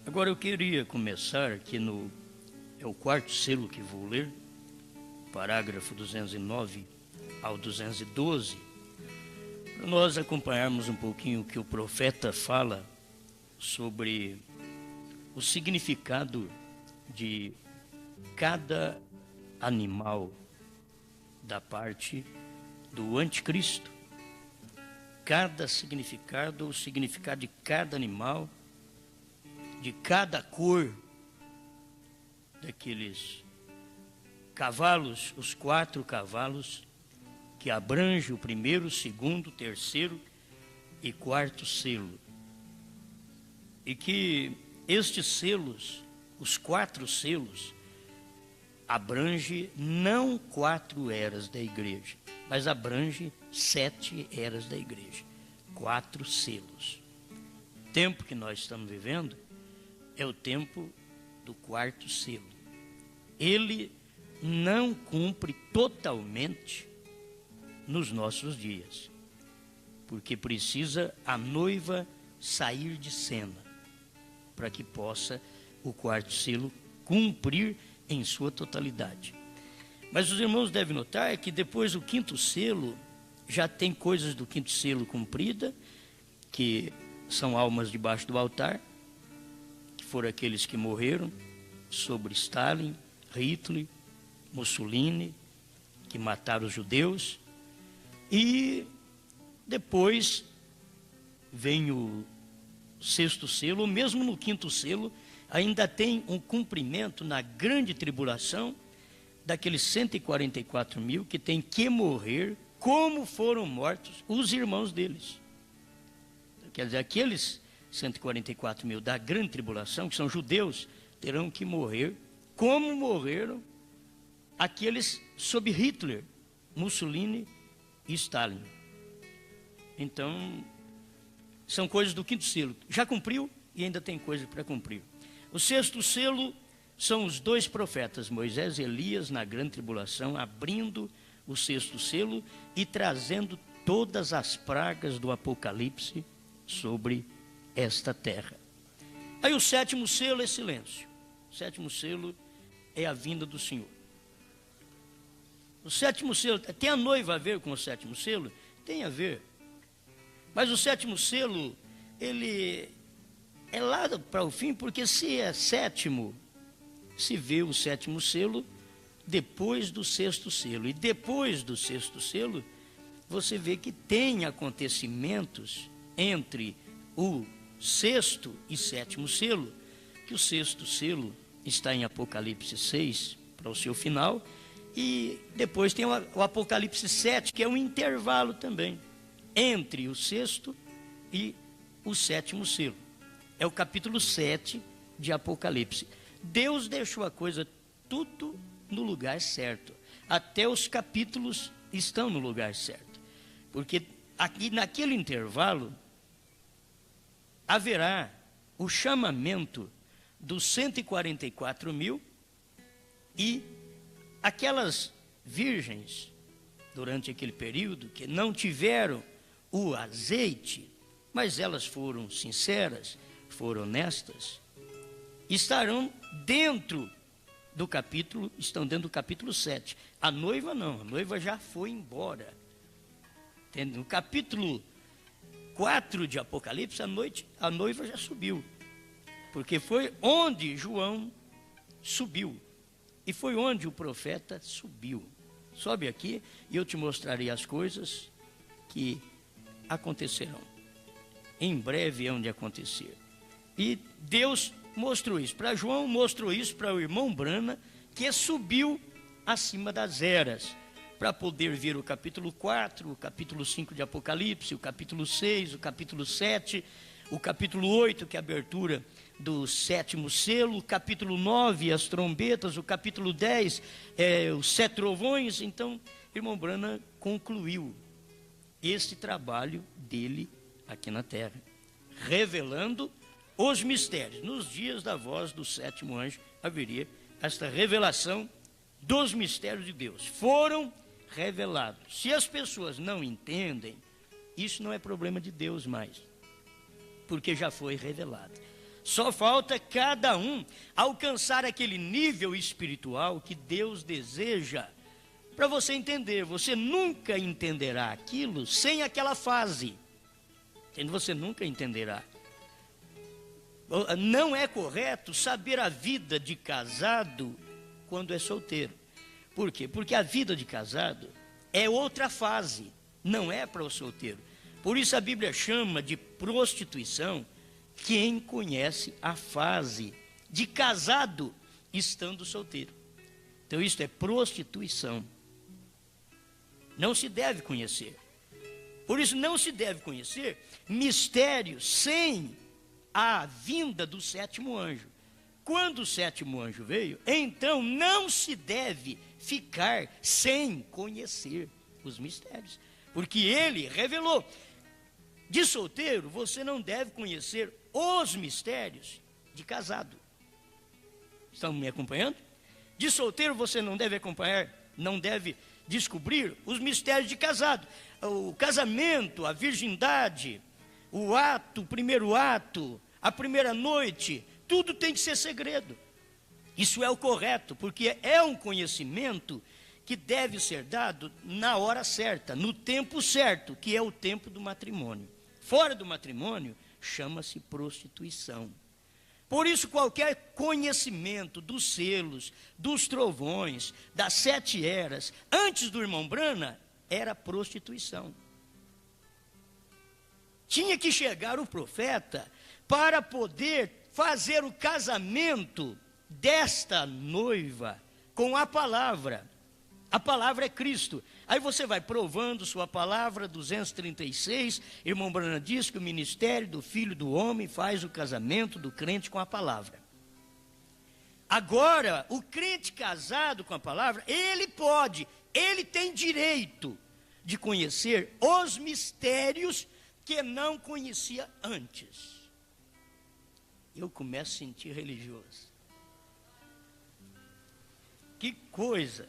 Agora eu queria começar aqui é o quarto selo que vou ler, parágrafo 209 ao 212, para nós acompanharmos um pouquinho o que o profeta fala sobre o significado de cada animal da parte do anticristo. Cada significado, o significado de cada animal, de cada cor daqueles cavalos, os 4 cavalos que abrange o primeiro, segundo, terceiro e quarto selo. E que estes selos, os 4 selos, abrange não 4 eras da igreja, mas abrange 7 eras da igreja, 4 selos. O tempo que nós estamos vivendo é o tempo do quarto selo. Ele não cumpre totalmente nos nossos dias, porque precisa a noiva sair de cena para que possa o quarto selo cumprir em sua totalidade. Mas os irmãos devem notar que depois do 5º selo já tem coisas do 5º selo cumprida, que são almas debaixo do altar, que foram aqueles que morreram sobre Stalin, Hitler, Mussolini, que mataram os judeus. E depois vem o 6º selo, mesmo no 5º selo, ainda tem um cumprimento na grande tribulação daqueles 144 mil que tem que morrer como foram mortos os irmãos deles. Quer dizer, aqueles 144 mil da grande tribulação, que são judeus, terão que morrer como morreram aqueles sob Hitler, Mussolini e Stalin. Então, são coisas do 5º selo. Já cumpriu e ainda tem coisa para cumprir. O 6º selo são os 2 profetas, Moisés e Elias, na grande tribulação, abrindo o 6º selo e trazendo todas as pragas do Apocalipse sobre esta terra. Aí o 7º selo é silêncio. O 7º selo é a vinda do Senhor. O 7º selo, tem a noiva a ver com o 7º selo? Tem a ver. Mas o 7º selo, ele é lá para o fim, porque se é 7º, se vê o 7º selo depois do 6º selo. E depois do 6º selo, você vê que tem acontecimentos entre o 6º e 7º selo, que o 6º selo está em Apocalipse 6, para o seu final, e depois tem o Apocalipse 7, que é um intervalo também, entre o 6º e o 7º selo. É o capítulo 7 de Apocalipse. Deus deixou a coisa tudo no lugar certo. Até os capítulos estão no lugar certo. Porque aqui naquele intervalo haverá o chamamento dos 144 mil e aquelas virgens, durante aquele período, que não tiveram o azeite, mas elas foram sinceras, foram honestas, estarão dentro do capítulo, estão dentro do capítulo 7. A noiva não, a noiva já foi embora. No capítulo 4 de Apocalipse, a noiva já subiu, porque foi onde João subiu, e foi onde o profeta subiu. Sobe aqui e eu te mostrarei as coisas que acontecerão. Em breve é onde acontecer. E Deus mostrou isso para João, mostrou isso para o irmão Brana, que subiu acima das eras, para poder ver o capítulo 4, o capítulo 5 de Apocalipse, o capítulo 6, o capítulo 7, o capítulo 8, que é a abertura do 7º selo, o capítulo 9, as trombetas, o capítulo 10, os 7 trovões. Então, irmão Brana concluiu este trabalho dele aqui na terra, revelando os mistérios. Nos dias da voz do 7º anjo haveria esta revelação dos mistérios de Deus. Foram revelados. Se as pessoas não entendem, isso não é problema de Deus mais, porque já foi revelado. Só falta cada um alcançar aquele nível espiritual que Deus deseja. Para você entender, você nunca entenderá aquilo sem aquela fase. Você nunca entenderá. Não é correto saber a vida de casado quando é solteiro. Por quê? Porque a vida de casado é outra fase, não é para o solteiro. Por isso a Bíblia chama de prostituição quem conhece a fase de casado estando solteiro. Então isso é prostituição. Não se deve conhecer. Por isso não se deve conhecer mistérios sem a vinda do sétimo anjo. Quando o sétimo anjo veio, então não se deve ficar sem conhecer os mistérios, porque ele revelou. De solteiro, você não deve conhecer os mistérios de casado. Estão me acompanhando? De solteiro, você não deve acompanhar, não deve descobrir os mistérios de casado. O casamento, a virgindade, o ato, o primeiro ato, a primeira noite, tudo tem que ser segredo. Isso é o correto, porque é um conhecimento que deve ser dado na hora certa, no tempo certo, que é o tempo do matrimônio. Fora do matrimônio, chama-se prostituição. Por isso, qualquer conhecimento dos selos, dos trovões, das 7 eras, antes do irmão Brana, era prostituição. Tinha que chegar o profeta para poder fazer o casamento desta noiva com a palavra. A palavra é Cristo. Aí você vai provando sua palavra, 236, irmão Brana diz que o ministério do Filho do Homem faz o casamento do crente com a palavra. Agora, o crente casado com a palavra, ele tem direito de conhecer os mistérios que não conhecia antes. Eu começo a sentir religioso. Que coisa!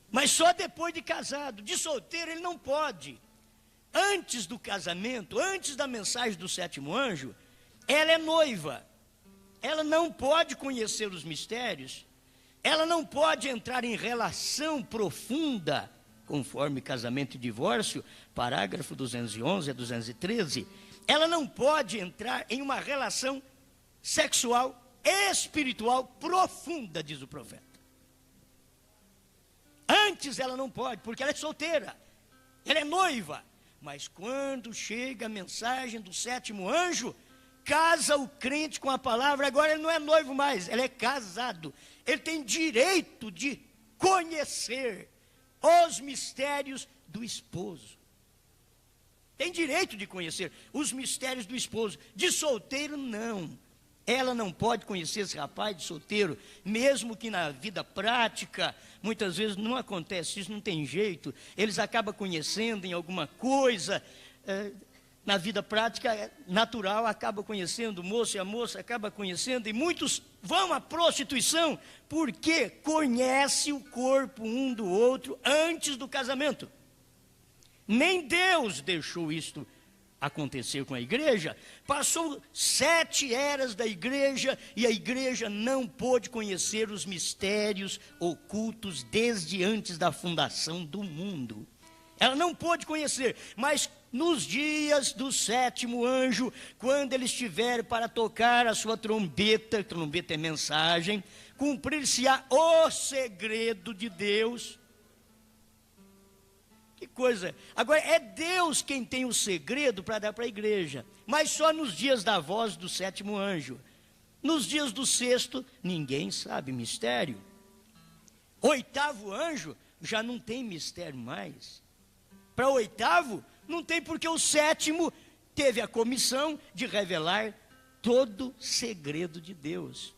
Mas só depois de casado. De solteiro ele não pode. Antes do casamento, antes da mensagem do sétimo anjo, ela é noiva. Ela não pode conhecer os mistérios. Ela não pode entrar em relação profunda, conforme casamento e divórcio, parágrafo 211 a 213. Ela não pode entrar em uma relação sexual, espiritual profunda, diz o profeta. Antes ela não pode, porque ela é solteira, ela é noiva. Mas quando chega a mensagem do sétimo anjo, casa o crente com a palavra. Agora ele não é noivo mais, ele é casado. Ele tem direito de conhecer os mistérios do esposo. Tem direito de conhecer os mistérios do esposo. De solteiro, não. Ela não pode conhecer esse rapaz de solteiro, mesmo que na vida prática, muitas vezes não acontece isso, não tem jeito. Eles acabam conhecendo em alguma coisa, na vida prática natural, acaba conhecendo o moço e a moça acaba conhecendo, e muitos vão à prostituição porque conhecem o corpo um do outro antes do casamento. Nem Deus deixou isto acontecer com a igreja. Passou 7 eras da igreja e a igreja não pôde conhecer os mistérios ocultos desde antes da fundação do mundo. Ela não pôde conhecer, mas nos dias do sétimo anjo, quando ele estiver para tocar a sua trombeta, trombeta é mensagem, cumprir-se-á o segredo de Deus. Que coisa! Agora, é Deus quem tem o segredo para dar para a igreja, mas só nos dias da voz do sétimo anjo. Nos dias do sexto, ninguém sabe mistério. 8º anjo já não tem mistério mais. Para o 8º, não tem, porque o 7º teve a comissão de revelar todo segredo de Deus.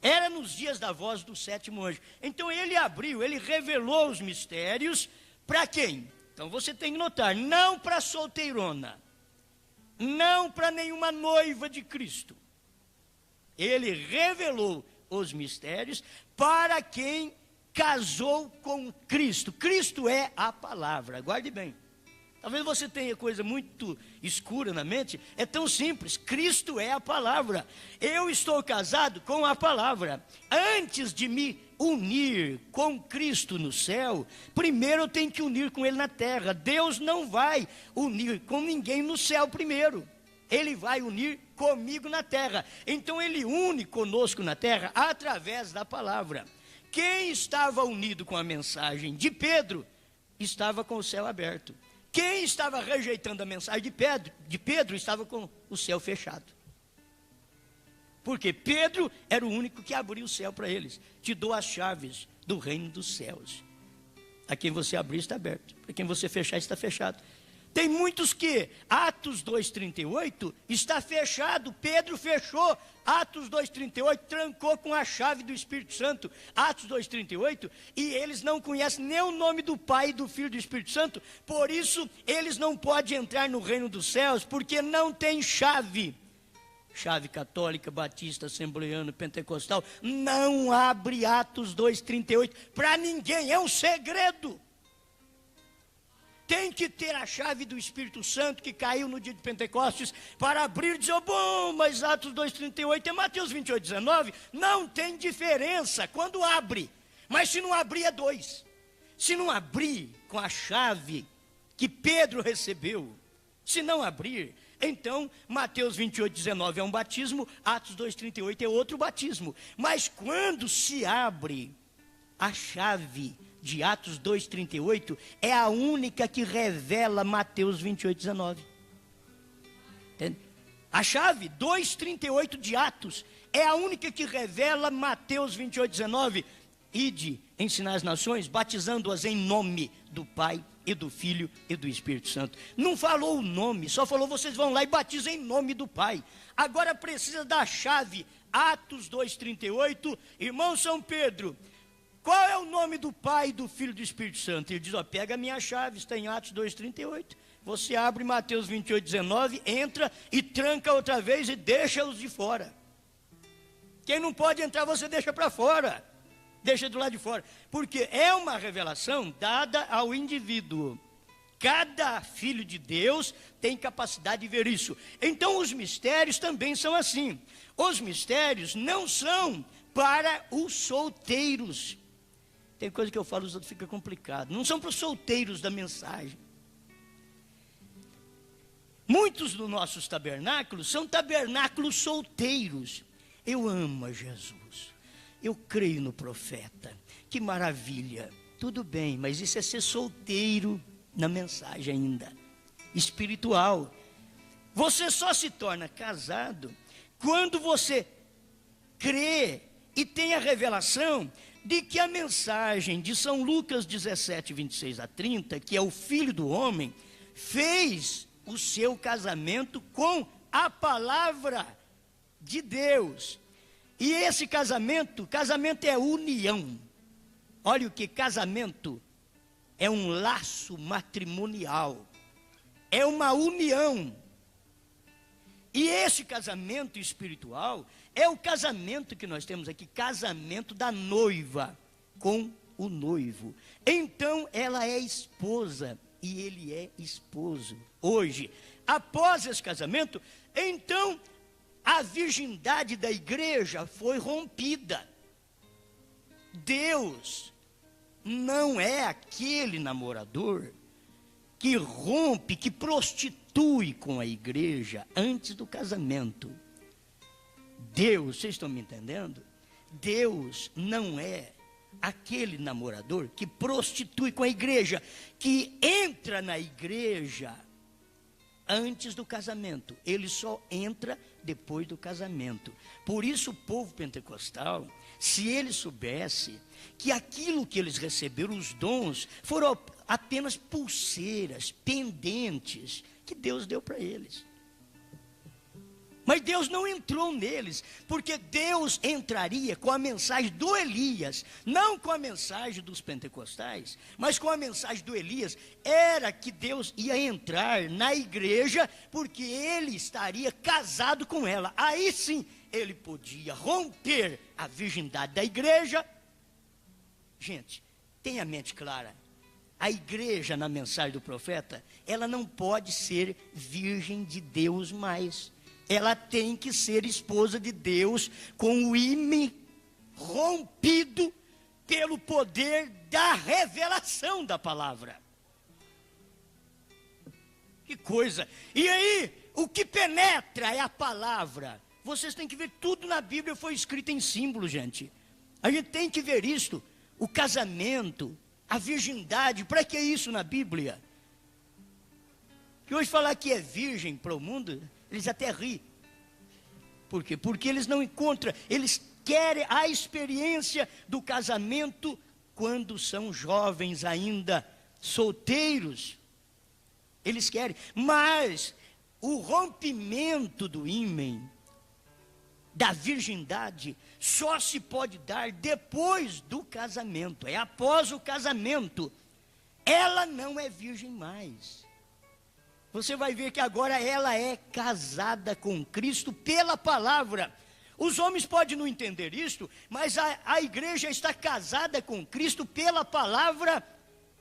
Era nos dias da voz do sétimo anjo. Então ele abriu, ele revelou os mistérios para quem? Então você tem que notar, não para solteirona, não para nenhuma noiva de Cristo. Ele revelou os mistérios para quem casou com Cristo. Cristo é a palavra, guarde bem. Talvez você tenha coisa muito escura na mente. É tão simples. Cristo é a palavra. Eu estou casado com a palavra. Antes de me unir com Cristo no céu, primeiro eu tenho que unir com Ele na terra. Deus não vai unir com ninguém no céu primeiro. Ele vai unir comigo na terra. Então Ele une conosco na terra através da palavra. Quem estava unido com a mensagem de Pedro, estava com o céu aberto. Quem estava rejeitando a mensagem de Pedro estava com o céu fechado. Porque Pedro era o único que abriu o céu para eles. Te dou as chaves do reino dos céus. A quem você abrir está aberto. Para quem você fechar está fechado. Tem muitos que, Atos 2,38, está fechado. Pedro fechou. Atos 2,38, trancou com a chave do Espírito Santo. Atos 2,38, e eles não conhecem nem o nome do Pai, do Filho e do Espírito Santo. Por isso, eles não podem entrar no reino dos céus, porque não tem chave. Chave católica, batista, assembleana, pentecostal. Não abre Atos 2,38 para ninguém, é um segredo. Tem que ter a chave do Espírito Santo que caiu no dia de Pentecostes para abrir e dizer, bom, mas Atos 2,38 é Mateus 28,19. Não tem diferença quando abre. Mas se não abrir é 2. Se não abrir com a chave que Pedro recebeu, se não abrir, então Mateus 28,19 é um batismo, Atos 2,38 é outro batismo. Mas quando se abre a chave de Atos 2,38, é a única que revela Mateus 28,19. Entende? A chave 2,38 de Atos é a única que revela Mateus 28,19. Ide, ensinar as nações, batizando-as em nome do Pai e do Filho e do Espírito Santo. Não falou o nome, só falou vocês vão lá e batizem em nome do Pai. Agora precisa da chave, Atos 2,38, irmão São Pedro, qual é o nome do Pai, do Filho e do Espírito Santo? Ele diz, ó, pega a minha chave, está em Atos 2,38. Você abre Mateus 28,19, entra e tranca outra vez e deixa-os de fora. Quem não pode entrar, você deixa para fora. Deixa do lado de fora. Porque é uma revelação dada ao indivíduo. Cada filho de Deus tem capacidade de ver isso. Então os mistérios também são assim. Os mistérios não são para os solteiros. Tem coisa que eu falo, os outros ficam complicados. Não são para os solteiros da mensagem. Muitos dos nossos tabernáculos são tabernáculos solteiros. Eu amo a Jesus. Eu creio no profeta. Que maravilha. Tudo bem, mas isso é ser solteiro na mensagem ainda. Espiritual. Você só se torna casado quando você crê e tem a revelação de que a mensagem de São Lucas 17, 26 a 30, que é o Filho do Homem, fez o seu casamento com a palavra de Deus. E esse casamento é união. Olha o que casamento é, um laço matrimonial. É uma união. E esse casamento espiritual é o casamento que nós temos aqui, casamento da noiva com o noivo. Então ela é esposa e ele é esposo. Hoje, após esse casamento, então a virgindade da igreja foi rompida. Deus não é aquele namorador que rompe, que prostitui com a igreja antes do casamento. Deus, vocês estão me entendendo? Deus não é aquele namorador que prostitui com a igreja, que entra na igreja antes do casamento. Ele só entra depois do casamento. Por isso o povo pentecostal, se ele soubesse que aquilo que eles receberam, os dons, foram apenas pulseiras, pendentes, que Deus deu para eles. Mas Deus não entrou neles, porque Deus entraria com a mensagem do Elias, não com a mensagem dos pentecostais, mas com a mensagem do Elias. Era que Deus ia entrar na igreja, porque ele estaria casado com ela. Aí sim, ele podia romper a virgindade da igreja. Gente, tenha a mente clara. a igreja, na mensagem do profeta, ela não pode ser virgem de Deus mais. Ela tem que ser esposa de Deus com o ímã rompido pelo poder da revelação da palavra. Que coisa! E aí, o que penetra é a palavra. Vocês têm que ver, tudo na Bíblia foi escrito em símbolo, gente. A gente tem que ver isto. O casamento, a virgindade, para que isso na Bíblia? Que hoje falar que é virgem para o mundo, eles até riem. Por quê? Porque eles não encontram, eles querem a experiência do casamento quando são jovens ainda, solteiros. Eles querem, mas o rompimento do ímen, da virgindade, só se pode dar depois do casamento, é após o casamento. Ela não é virgem mais. Você vai ver que agora ela é casada com Cristo pela palavra. Os homens podem não entender isto, mas a igreja está casada com Cristo pela palavra.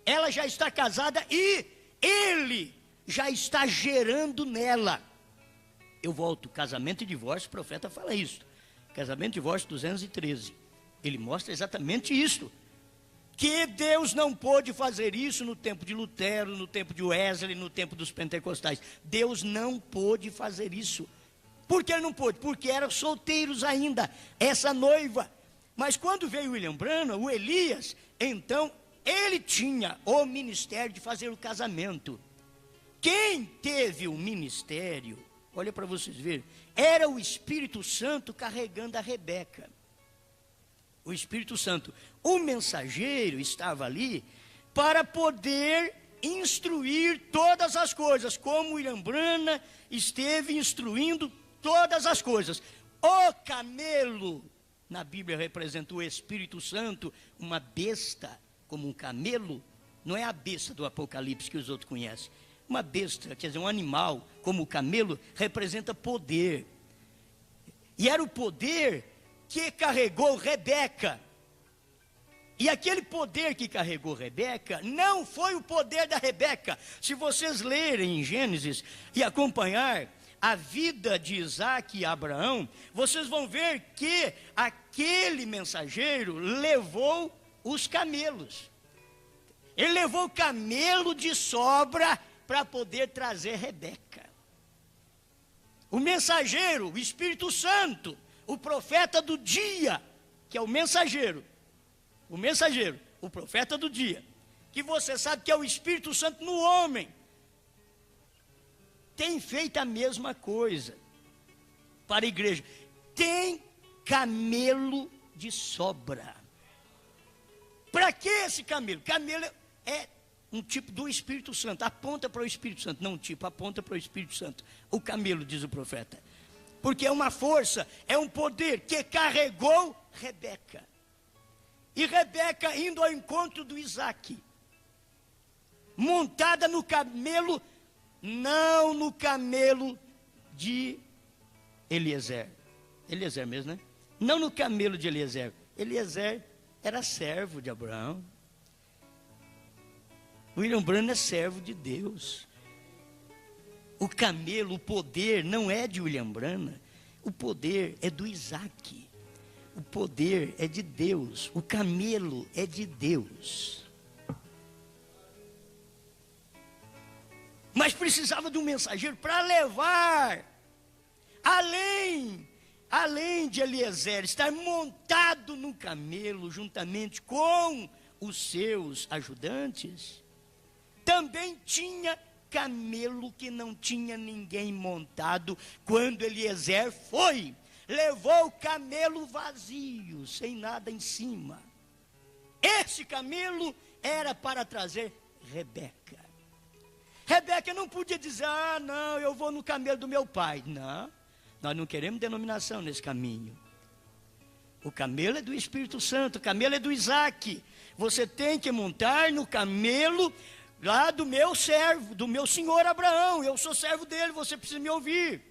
Ela já está casada e Ele já está gerando nela. Eu volto, casamento e divórcio, o profeta fala isso. Casamento e divórcio 213. Ele mostra exatamente isso. Que Deus não pôde fazer isso no tempo de Lutero, no tempo de Wesley, no tempo dos pentecostais. Deus não pôde fazer isso. Por que ele não pôde? Porque eram solteiros ainda, essa noiva. Mas quando veio William Branham, o Elias, então, ele tinha o ministério de fazer o casamento. Quem teve o ministério, olha para vocês verem, era o Espírito Santo carregando a Rebeca. O Espírito Santo, o mensageiro estava ali para poder instruir todas as coisas, como William Branham esteve instruindo todas as coisas. O camelo, na Bíblia representa o Espírito Santo, uma besta, como um camelo, não é a besta do Apocalipse que os outros conhecem. Uma besta, quer dizer, um animal, como o camelo, representa poder. E era o poder que carregou Rebeca. E aquele poder que carregou Rebeca não foi o poder da Rebeca. Se vocês lerem em Gênesis e acompanhar a vida de Isaac e Abraão, vocês vão ver que aquele mensageiro levou os camelos. Ele levou o camelo de sobra para poder trazer Rebeca. O mensageiro, o Espírito Santo, o profeta do dia, que é o mensageiro, o profeta do dia, que você sabe que é o Espírito Santo no homem, tem feito a mesma coisa para a igreja. Tem camelo de sobra. Para que esse camelo? Camelo é um tipo do Espírito Santo, aponta para o Espírito Santo, não um tipo, aponta para o Espírito Santo. O camelo, diz o profeta. Porque é uma força, é um poder que carregou Rebeca. E Rebeca indo ao encontro do Isaac, montada no camelo, não no camelo de Eliezer. Eliezer mesmo, né? Não no camelo de Eliezer. Eliezer era servo de Abraão. William Branham é servo de Deus. O camelo, o poder não é de William Branham. O poder é do Isaac. O poder é de Deus. O camelo é de Deus. Mas precisava de um mensageiro para levar, além de Eliezer estar montado no camelo, juntamente com os seus ajudantes, também tinha camelo que não tinha ninguém montado. Quando Eliezer foi, levou o camelo vazio, sem nada em cima. Esse camelo era para trazer Rebeca. Rebeca não podia dizer, não, eu vou no camelo do meu pai. Não, nós não queremos denominação nesse caminho. O camelo é do Espírito Santo, o camelo é do Isaac. Você tem que montar no camelo lá do meu servo, do meu senhor Abraão. Eu sou servo dele, você precisa me ouvir.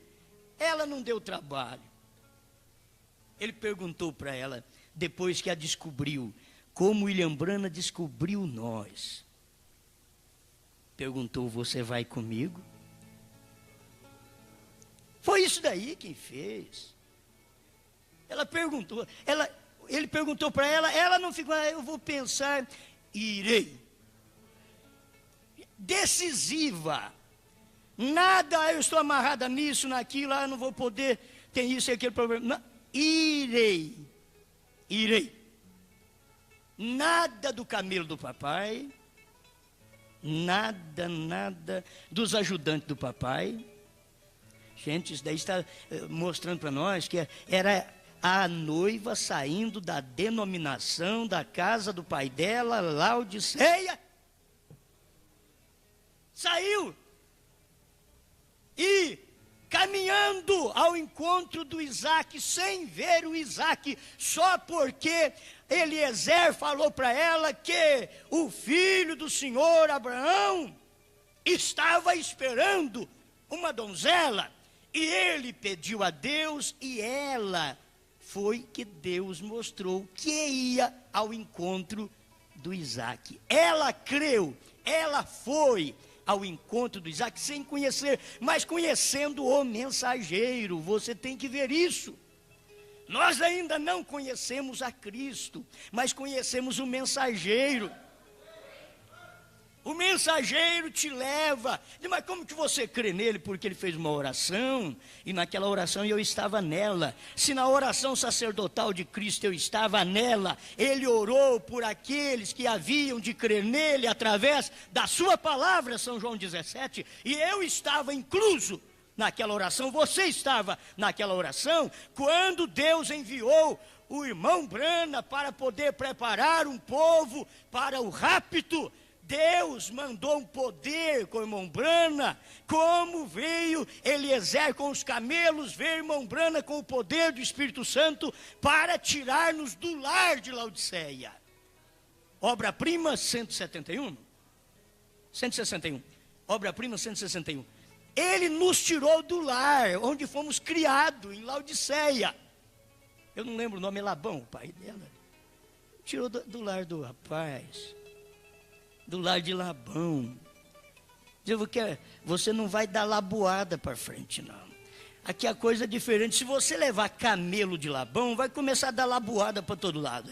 Ela não deu trabalho. Ele perguntou para ela, depois que a descobriu, como William Branham descobriu nós. perguntou: você vai comigo? Foi isso daí quem fez. Ela perguntou, ele perguntou para ela, ela não ficou: eu vou pensar, irei. Decisiva. Nada, eu estou amarrada nisso, naquilo, eu não vou poder, tem isso e aquele problema. Não, irei. Nada do camelo do papai, nada dos ajudantes do papai. Gente, isso daí está mostrando para nós que era a noiva saindo da denominação da casa do pai dela, Laodiceia. Saiu. E caminhando ao encontro do Isaac, sem ver o Isaac, só porque Eliezer falou para ela que o filho do senhor Abraão estava esperando uma donzela. E ele pediu a Deus, e ela foi que Deus mostrou que ia ao encontro do Isaac. Ela creu, ela foi ao encontro do Isaac sem conhecer, mas conhecendo o mensageiro. Você tem que ver isso. Nós ainda não conhecemos a Cristo, mas conhecemos o mensageiro. O mensageiro te leva. Mas como que você crê nele? Porque ele fez uma oração, e naquela oração eu estava nela. Se na oração sacerdotal de Cristo eu estava nela, ele orou por aqueles que haviam de crer nele através da sua palavra, São João 17, e eu estava incluso naquela oração. Você estava naquela oração quando Deus enviou o irmão Brana para poder preparar um povo para o rapto. Deus mandou um poder com o irmão Brana, como veio Eliezer com os camelos, veio o irmão Brana com o poder do Espírito Santo para tirar-nos do lar de Laodiceia. Obra-prima 171. Obra-prima 161. Ele nos tirou do lar, onde fomos criados, em Laodiceia. Eu não lembro o nome, é Labão, o pai dela. Tirou do lar do rapaz. Do lar de Labão. Você não vai dar laboada para frente, não. Aqui a coisa é diferente. Se você levar camelo de Labão, vai começar a dar laboada para todo lado.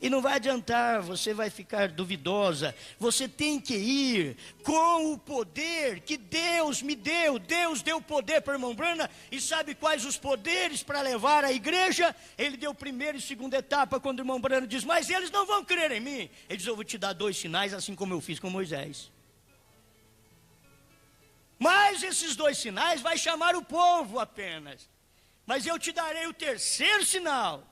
E não vai adiantar, você vai ficar duvidosa. Você tem que ir com o poder que Deus me deu. Deus deu poder para o irmão Brana. E sabe quais os poderes para levar a igreja? Ele deu primeira e segunda etapa, quando o irmão Brana diz: mas eles não vão crer em mim. Ele diz: eu vou te dar 2 sinais, assim como eu fiz com Moisés. Mas esses 2 sinais vai chamar o povo apenas. Mas eu te darei o 3º sinal.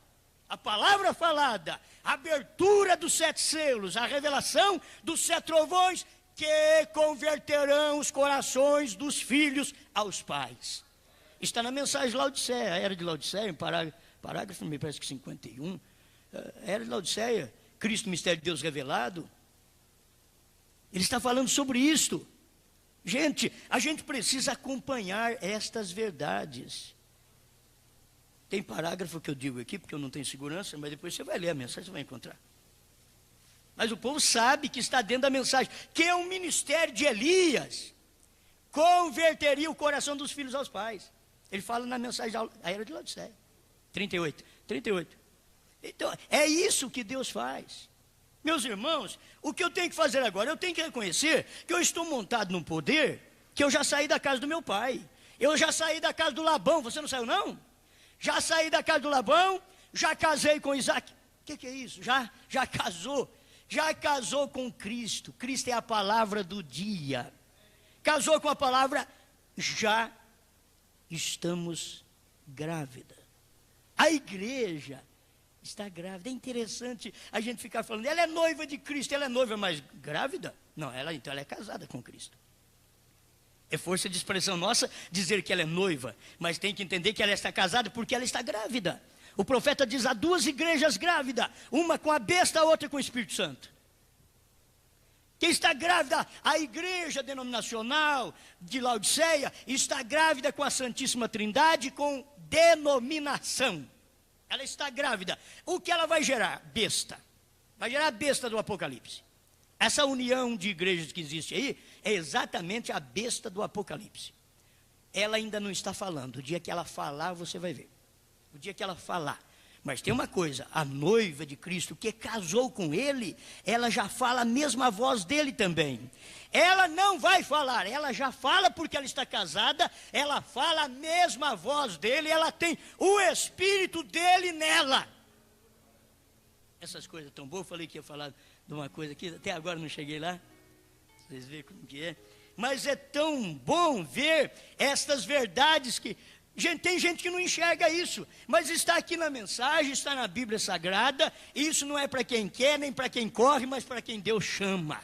A palavra falada, a abertura dos 7 selos, a revelação dos 7 trovões, que converterão os corações dos filhos aos pais. Está na mensagem de Laodiceia, a era de Laodiceia, em parágrafo, me parece que 51. Era de Laodiceia, Cristo, mistério de Deus revelado. Ele está falando sobre isto. Gente, a gente precisa acompanhar estas verdades. Tem parágrafo que eu digo aqui, porque eu não tenho segurança, mas depois você vai ler a mensagem, você vai encontrar. Mas o povo sabe que está dentro da mensagem, que é um ministério de Elias, converteria o coração dos filhos aos pais. Ele fala na mensagem da era de Laodiceia, 38. Então, é isso que Deus faz. Meus irmãos, o que eu tenho que fazer agora? Eu tenho que reconhecer que eu estou montado num poder, que eu já saí da casa do meu pai. Eu já saí da casa do Labão, você não saiu não? Já saí da casa do Labão, já casei com Isaac. O que é isso? Já casou com Cristo. Cristo é a palavra do dia. Casou com a palavra, já estamos grávida. A igreja está grávida. É interessante a gente ficar falando, ela é noiva de Cristo, ela é noiva, mas grávida? Não, então ela é casada com Cristo. É força de expressão nossa dizer que ela é noiva, mas tem que entender que ela está casada porque ela está grávida. O profeta diz: há 2 igrejas grávidas, uma com a besta, a outra com o Espírito Santo. Quem está grávida? A igreja denominacional de Laodiceia está grávida com a Santíssima Trindade, com denominação. Ela está grávida. O que ela vai gerar? Besta. Vai gerar a besta do Apocalipse. Essa união de igrejas que existe aí é exatamente a besta do Apocalipse. Ela ainda não está falando. O dia que ela falar, você vai ver. O dia que ela falar. Mas tem uma coisa, a noiva de Cristo que casou com ele, ela já fala a mesma voz dele também. Ela não vai falar, ela já fala porque ela está casada, ela fala a mesma voz dele, ela tem o Espírito dele nela. Essas coisas tão boas, eu falei que ia falar de uma coisa aqui, até agora não cheguei lá. Vocês veem como que é. Mas é tão bom ver estas verdades que... tem gente que não enxerga isso, mas está aqui na mensagem, está na Bíblia Sagrada, e isso não é para quem quer, nem para quem corre, mas para quem Deus chama.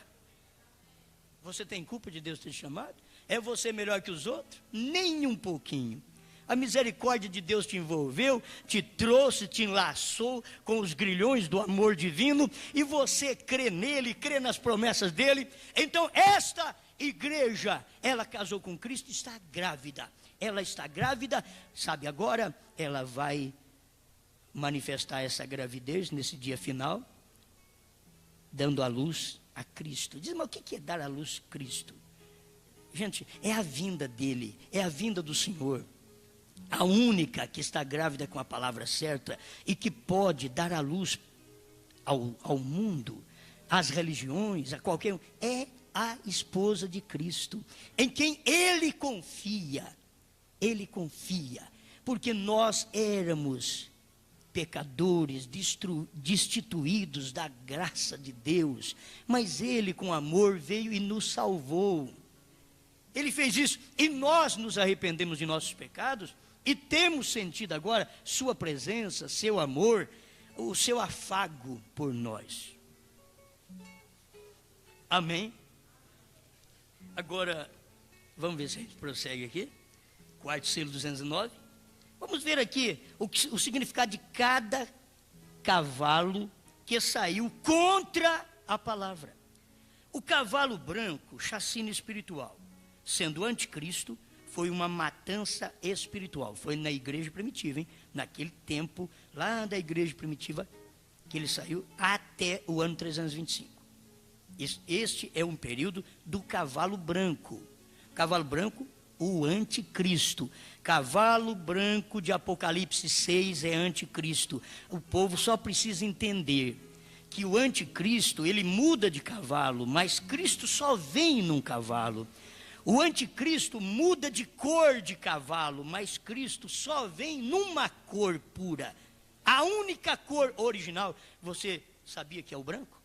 Você tem culpa de Deus ter te chamado? É você melhor que os outros? Nem um pouquinho. A misericórdia de Deus te envolveu, te trouxe, te enlaçou com os grilhões do amor divino, e você crê nele, crê nas promessas dele. Então esta igreja, ela casou com Cristo, está grávida. Ela está grávida, sabe, agora ela vai manifestar essa gravidez nesse dia final, dando à luz a Cristo. Diz, mas o que é dar à luz a Cristo? Gente, é a vinda dele, é a vinda do Senhor. A única que está grávida com a palavra certa e que pode dar à luz ao mundo, às religiões, a qualquer um, é a esposa de Cristo, em quem ele confia. Ele confia, porque nós éramos pecadores, destituídos da graça de Deus, mas ele com amor veio e nos salvou. Ele fez isso e nós nos arrependemos de nossos pecados e temos sentido agora sua presença, seu amor, o seu afago por nós. Amém? Agora, vamos ver se a gente prossegue aqui. Quarto selo 209. Vamos ver aqui o significado de cada cavalo que saiu contra a palavra. O cavalo branco, chacina espiritual, sendo anticristo, foi uma matança espiritual. Foi na igreja primitiva, hein? Naquele tempo, lá da igreja primitiva, que ele saiu até o ano 325. Este é um período do cavalo branco. Cavalo branco, o anticristo. Cavalo branco de Apocalipse 6 é anticristo. O povo só precisa entender que o anticristo, ele muda de cavalo, mas Cristo só vem num cavalo. O anticristo muda de cor de cavalo, mas Cristo só vem numa cor pura. A única cor original, você sabia que é o branco?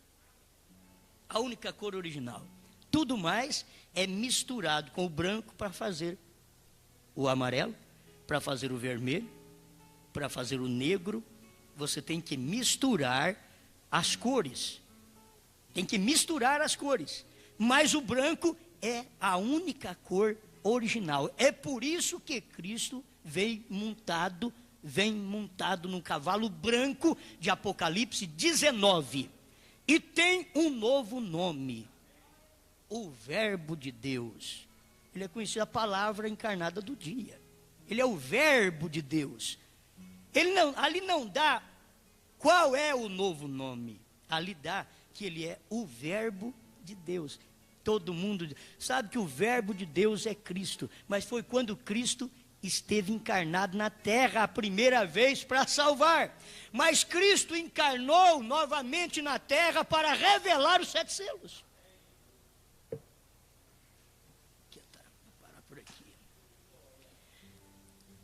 A única cor original. Tudo mais é misturado com o branco para fazer o amarelo, para fazer o vermelho, para fazer o negro. Você tem que misturar as cores. Tem que misturar as cores. Mas o branco é a única cor original. É por isso que Cristo vem montado num cavalo branco de Apocalipse 19. E tem um novo nome. O Verbo de Deus. Ele é conhecido a palavra encarnada do dia. Ele é o Verbo de Deus. Ali não dá qual é o novo nome. Ali dá que ele é o Verbo de Deus. Todo mundo sabe que o Verbo de Deus é Cristo. Mas foi quando Cristo esteve encarnado na terra a primeira vez para salvar. Mas Cristo encarnou novamente na terra para revelar os 7 selos.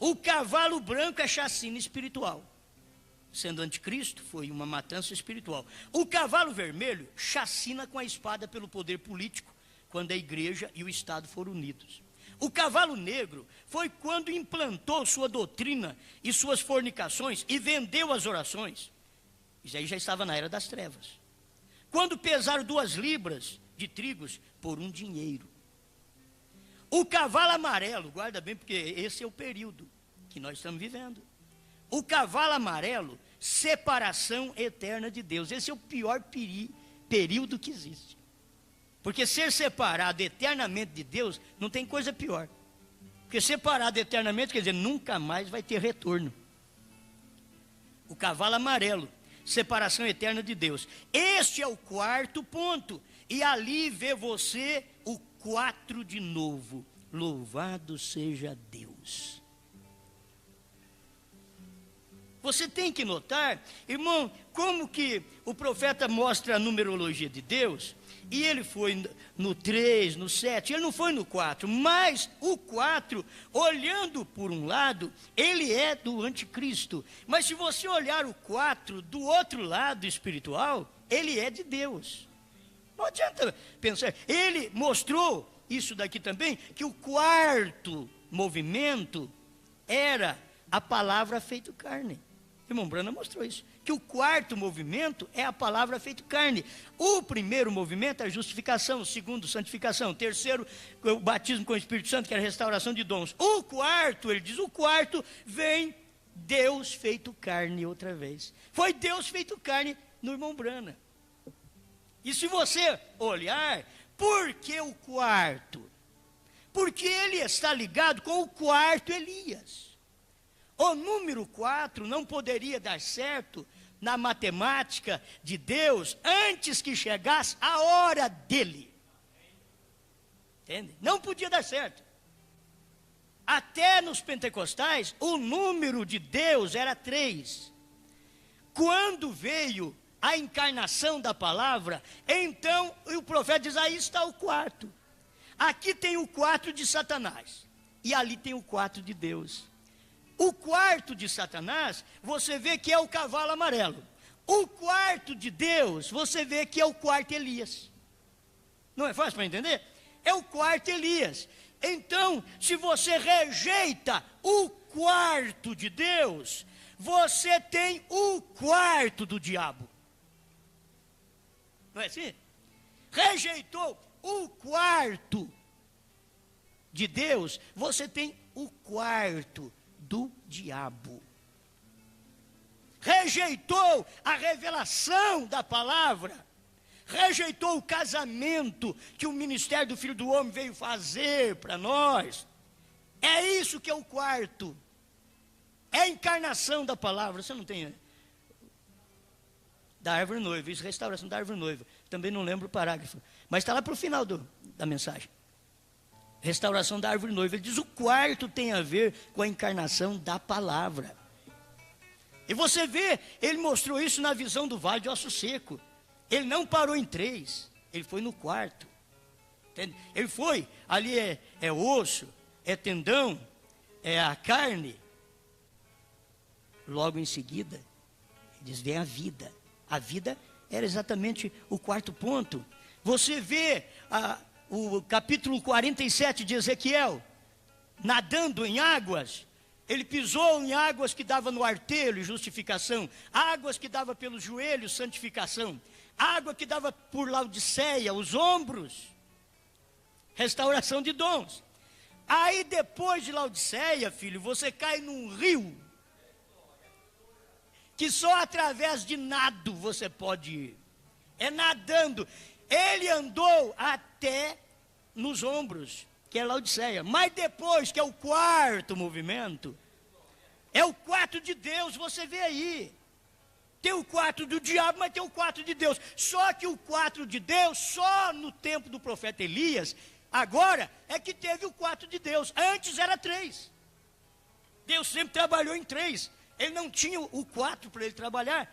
O cavalo branco é chacina espiritual. Sendo anticristo, foi uma matança espiritual. O cavalo vermelho, chacina com a espada pelo poder político, quando a igreja e o Estado foram unidos. O cavalo negro foi quando implantou sua doutrina e suas fornicações e vendeu as orações. Isso aí já estava na era das trevas. Quando pesaram 2 libras de trigos por um dinheiro. O cavalo amarelo, guarda bem, porque esse é o período que nós estamos vivendo. O cavalo amarelo, separação eterna de Deus. Esse é o pior período que existe. Porque ser separado eternamente de Deus, não tem coisa pior. Porque separado eternamente, quer dizer, nunca mais vai ter retorno. O cavalo amarelo, separação eterna de Deus. Este é o 4º ponto. e ali vê você o 4 de novo. Louvado seja Deus. Você tem que notar, irmão, como que o profeta mostra a numerologia de Deus, e ele foi no 3, no 7, ele não foi no 4, mas o 4, olhando por um lado, ele é do anticristo. Mas se você olhar o 4 do outro lado espiritual, ele é de Deus. Não adianta pensar. Ele mostrou isso daqui também, que o 4º movimento era a palavra feito carne. Irmão Branham mostrou isso, que o 4º movimento é a palavra feito carne. O primeiro movimento é a justificação, o segundo, santificação, o terceiro, o batismo com o Espírito Santo, que era a restauração de dons. O 4º, ele diz, o 4º vem Deus feito carne outra vez. Foi Deus feito carne no irmão Branham. E se você olhar, por que o 4º? Porque ele está ligado com o 4º Elias. O número 4 não poderia dar certo na matemática de Deus antes que chegasse a hora dele. Entende? Não podia dar certo. Até nos pentecostais, o número de Deus era 3. Quando veio a encarnação da palavra, então o profeta diz, aí está o 4. Aqui tem o 4 de Satanás, e ali tem o 4 de Deus. O 4 de Satanás, você vê que é o cavalo amarelo. O 4 de Deus, você vê que é o 4º Elias. Não é fácil para entender? É o 4º Elias. Então, se você rejeita o 4 de Deus, você tem o 4 do diabo. Não é assim? Rejeitou o 4 de Deus, você tem o 4 do diabo. Rejeitou a revelação da palavra, rejeitou o casamento que o ministério do Filho do Homem veio fazer para nós. É isso que é o 4. É a encarnação da palavra. Você não tem da árvore noiva, isso, restauração da árvore noiva. Também não lembro o parágrafo, mas está lá para o final da mensagem. Restauração da árvore noiva. Ele diz, o 4 tem a ver com a encarnação da palavra. E você vê, ele mostrou isso na visão do vale de osso seco. Ele não parou em 3, ele foi no 4. Entende? Ele foi, ali é osso, é tendão, é a carne. Logo em seguida, ele diz, vem a vida. A vida era exatamente o 4º ponto. Você vê o capítulo 47 de Ezequiel, nadando em águas. Ele pisou em águas que dava no artelho, justificação. Águas que dava pelos joelhos, santificação. Água que dava por Laodiceia, os ombros, restauração de dons. Aí depois de Laodiceia, filho, você cai num rio, que só através de nado você pode ir. É nadando. Ele andou até nos ombros, que é Laodiceia. Mas depois, que é o 4º movimento, é o 4 de Deus, você vê aí. Tem o 4 do diabo, mas tem o 4 de Deus. Só que o 4 de Deus, só no tempo do profeta Elias, agora é que teve o 4 de Deus. Antes era 3. Deus sempre trabalhou em 3. Ele não tinha o 4 para ele trabalhar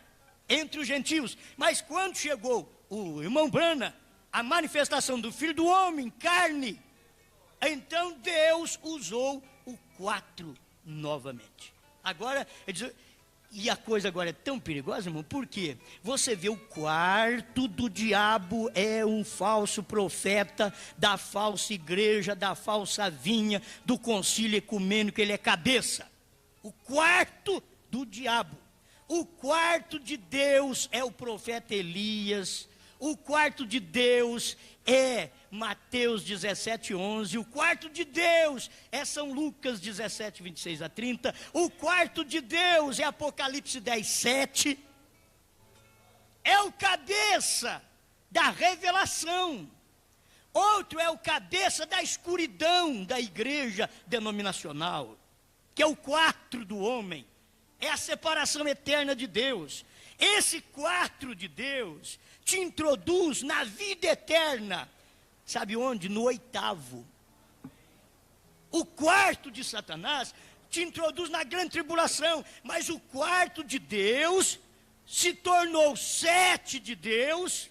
entre os gentios. Mas quando chegou o irmão Branham, a manifestação do Filho do Homem, carne, então Deus usou o 4 novamente. Agora, ele diz, e a coisa agora é tão perigosa, irmão, porque você vê o 4 do diabo é um falso profeta da falsa igreja, da falsa vinha, do concílio ecumênico, ele é cabeça. O 4 do diabo. O 4 de Deus é o profeta Elias. O 4 de Deus é Mateus 17:11. O 4 de Deus é São Lucas 17:26-30. O 4 de Deus é Apocalipse 10:7. É o cabeça da revelação. Outro é o cabeça da escuridão da igreja denominacional, que é o 4 do homem. é a separação eterna de Deus. Esse quarto de Deus te introduz na vida eterna. Sabe onde? No oitavo. O quarto de Satanás te introduz na grande tribulação, mas o quarto de Deus se tornou 7 de Deus,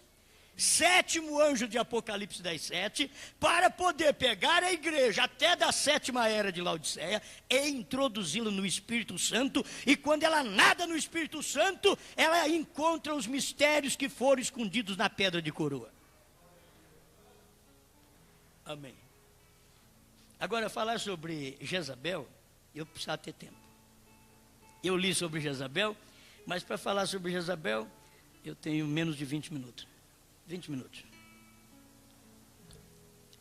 7º anjo de Apocalipse 10:7, para poder pegar a igreja até da 7ª era de Laodiceia e introduzi-la no Espírito Santo, e quando ela nada no Espírito Santo, ela encontra os mistérios que foram escondidos na pedra de coroa. Amém. Agora, falar sobre Jezabel, eu precisava ter tempo. Eu li sobre Jezabel, mas para falar sobre Jezabel, eu tenho menos de 20 minutos. 20 minutos.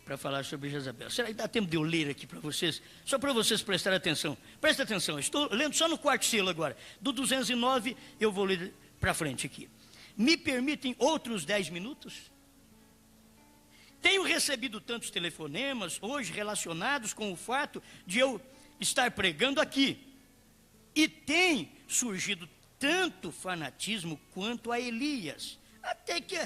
Para falar sobre Jezabel. Será que dá tempo de eu ler aqui para vocês? Só para vocês prestarem atenção. Presta atenção, estou lendo só no quarto selo agora. Do 209, eu vou ler para frente aqui. Me permitem outros 10 minutos? Tenho recebido tantos telefonemas hoje relacionados com o fato de eu estar pregando aqui. E tem surgido tanto fanatismo quanto a Elias. Até que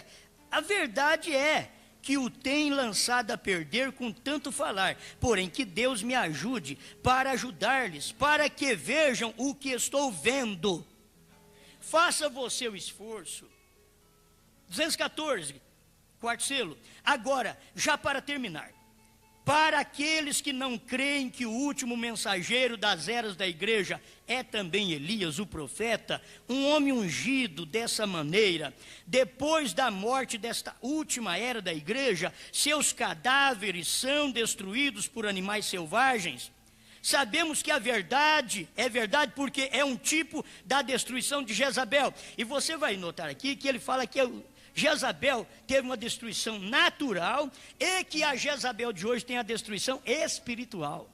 a verdade é que o tem lançado a perder com tanto falar. Porém, que Deus me ajude para ajudar-lhes, para que vejam o que estou vendo. Faça você o esforço. 214, quarto selo. Agora, já para terminar. Para aqueles que não creem que o último mensageiro das eras da igreja é também Elias, o profeta, um homem ungido dessa maneira, depois da morte desta última era da igreja, seus cadáveres são destruídos por animais selvagens. Sabemos que a verdade é verdade porque é um tipo da destruição de Jezabel. E você vai notar aqui que ele fala que Jezabel teve uma destruição natural e que a Jezabel de hoje tem a destruição espiritual.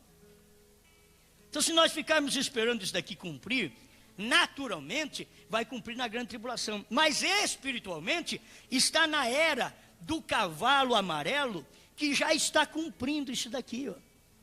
Então, se nós ficarmos esperando isso daqui cumprir, naturalmente vai cumprir na grande tribulação. Mas espiritualmente está na era do cavalo amarelo, que já está cumprindo isso daqui, ó.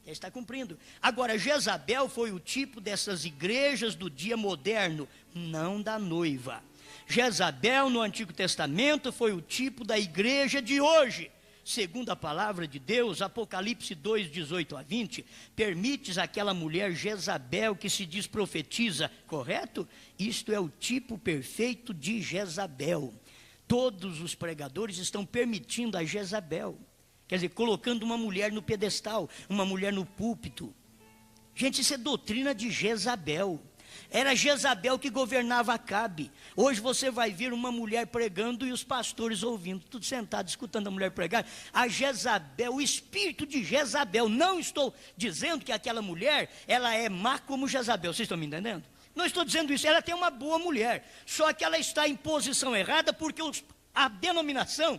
Já está cumprindo. Agora, Jezabel foi o tipo dessas igrejas do dia moderno, não da noiva. Jezabel no Antigo Testamento foi o tipo da igreja de hoje. Segundo a palavra de Deus, Apocalipse 2, 18 a 20, permites aquela mulher Jezabel que se diz profetiza, correto? Isto é o tipo perfeito de Jezabel. Todos os pregadores estão permitindo a Jezabel, quer dizer, colocando uma mulher no pedestal, uma mulher no púlpito. Gente, isso é doutrina de Jezabel. Era Jezabel que governava Acabe. Hoje você vai ver uma mulher pregando e os pastores ouvindo, tudo sentado, escutando a mulher pregar. A Jezabel, o espírito de Jezabel. Não estou dizendo que aquela mulher, ela é má como Jezabel. Vocês estão me entendendo? Não estou dizendo isso. Ela tem uma boa mulher. Só que ela está em posição errada porque a denominação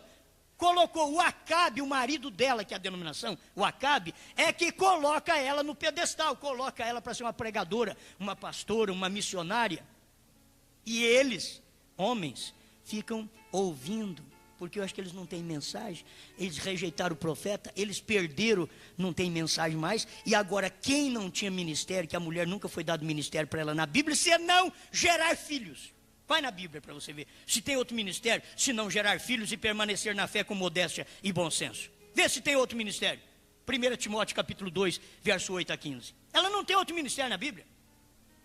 colocou o Acabe, o marido dela, que é a denominação, o Acabe, é que coloca ela no pedestal, coloca ela para ser uma pregadora, uma pastora, uma missionária. E eles, homens, ficam ouvindo, porque eu acho que eles não têm mensagem, eles rejeitaram o profeta, eles perderam, não tem mensagem mais, e agora quem não tinha ministério, que a mulher nunca foi dado ministério para ela na Bíblia, se não gerar filhos. Vai na Bíblia para você ver se tem outro ministério, se não gerar filhos e permanecer na fé com modéstia e bom senso. Vê se tem outro ministério. 1 Timóteo capítulo 2, verso 8 a 15. Ela não tem outro ministério na Bíblia.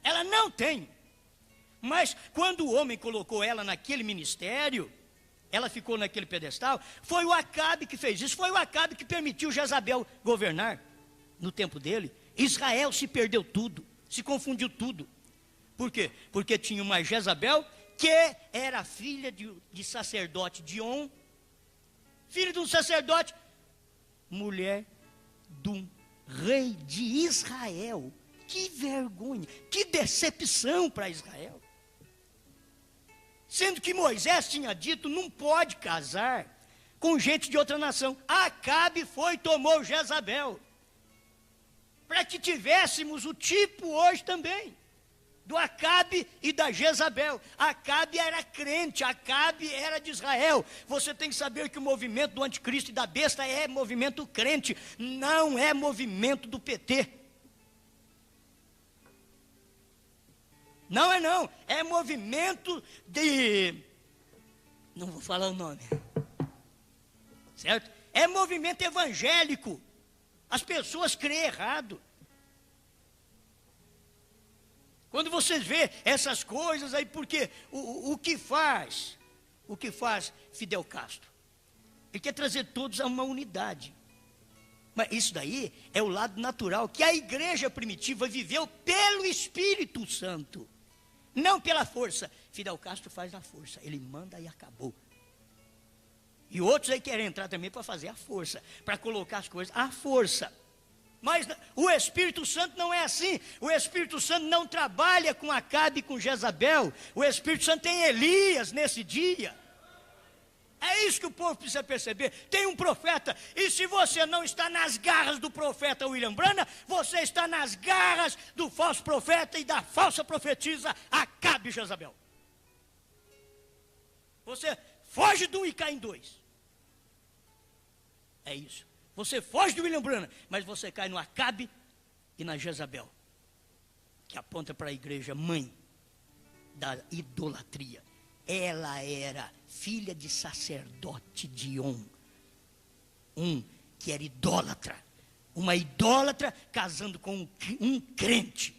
Ela não tem. Mas quando o homem colocou ela naquele ministério, ela ficou naquele pedestal, foi o Acabe que fez isso. Foi o Acabe que permitiu Jezabel governar no tempo dele. Israel se perdeu tudo, se confundiu tudo. Por quê? Porque tinha uma Jezabel que era filha de sacerdote de On, filho de um sacerdote, mulher de um rei de Israel. Que vergonha, que decepção para Israel. Sendo que Moisés tinha dito, não pode casar com gente de outra nação. Acabe foi e tomou Jezabel, para que tivéssemos o tipo hoje também, do Acabe e da Jezabel. Acabe era crente, Acabe era de Israel. Você tem que saber que o movimento do anticristo e da besta é movimento crente, não é movimento do PT. Não é não, é movimento de... Não vou falar o nome. Certo? É movimento evangélico. As pessoas creem errado. Quando vocês vê essas coisas aí, porque o que faz Fidel Castro? Ele quer trazer todos a uma unidade. Mas isso daí é o lado natural que a igreja primitiva viveu pelo Espírito Santo, não pela força. Fidel Castro faz a força, ele manda e acabou. E outros aí querem entrar também para fazer a força, para colocar as coisas à força. Mas o Espírito Santo não é assim. O Espírito Santo não trabalha com Acabe e com Jezabel. O Espírito Santo tem Elias nesse dia. É isso que o povo precisa perceber. Tem um profeta, e se você não está nas garras do profeta William Branham, você está nas garras do falso profeta e da falsa profetisa Acabe e Jezabel. Você foge de um e cai em dois. É isso. Você foge do William Branham, mas você cai no Acabe e na Jezabel, que aponta para a igreja mãe da idolatria. Ela era filha de sacerdote de um que era idólatra. Uma idólatra casando com um crente.